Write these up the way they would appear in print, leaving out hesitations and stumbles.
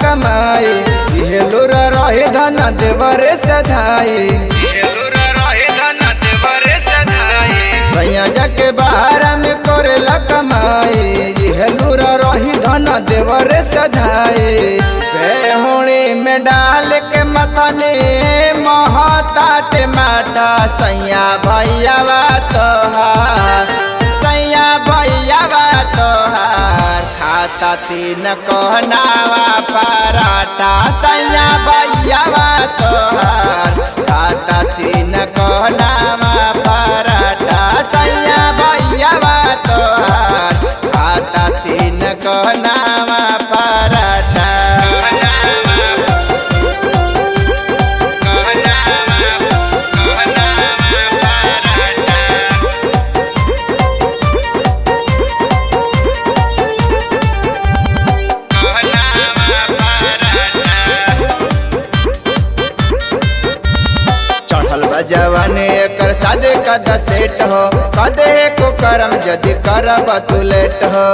कमाई हेलुर रहे धन देवर सधाई सैया जाके बाहर में करेला कमाई हेलुर रही धन देवर सधाई होली में डाल के मथने महता टमाटा सैया भैया तोहार सैया भैया तोहार खाता तीन कोहनावा पराठा सैया भैया तोहार खाता तीन कोहनावा पराठा सैया भैया तोहार खाता तीन कोहनावा पराठा। जवानी एकर सादे कद सेट हो कदे को करम जदि करब तू लेट हो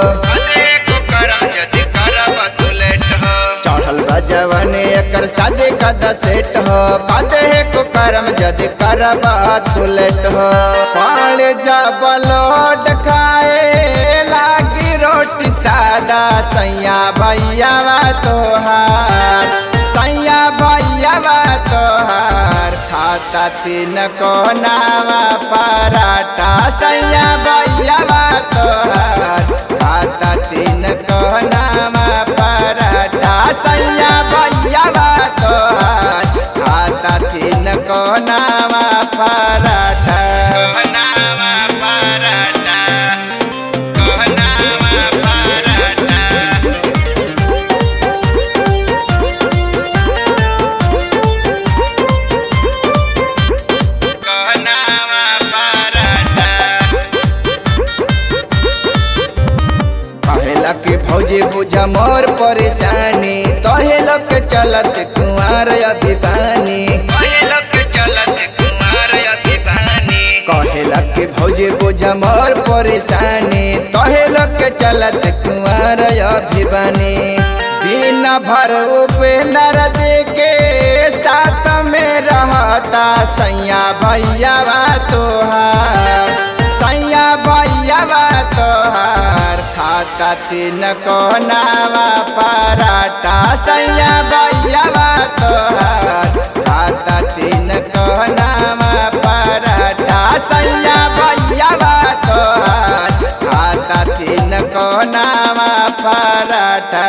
चढ़ल बा जवानी एकर सादे कद सेट हो कदे को करम जदि करब तू लेट हो पाल जब लोट खाए लागी रोटी सादा सैया भैया तोहार सैया भैया तोहार खाता तीन कोहनावा पराठा सैया भैया तोहार खाता तीन कोहनावा पराठा सैया भैया तोहार खाता तीन कोहनावा पराठा। के भौजी बुझ मोर परेशानी तोहे लोग चलत कुंवर अभिमानी कहेला के भौजी बुझ मोर परेशानी तोहे लोग चलत कुंवर अभिमानी दिन भर उपेंद्र दे के साथ में रहता सैया भैया तोहार सैया भैया तोहार खाता तीन कोहनावा पराठा सैया भैया तोहार खाता तीन कोहनावा पराठा सैया भैया तोहार खाता तीन कोहनावा पराठा।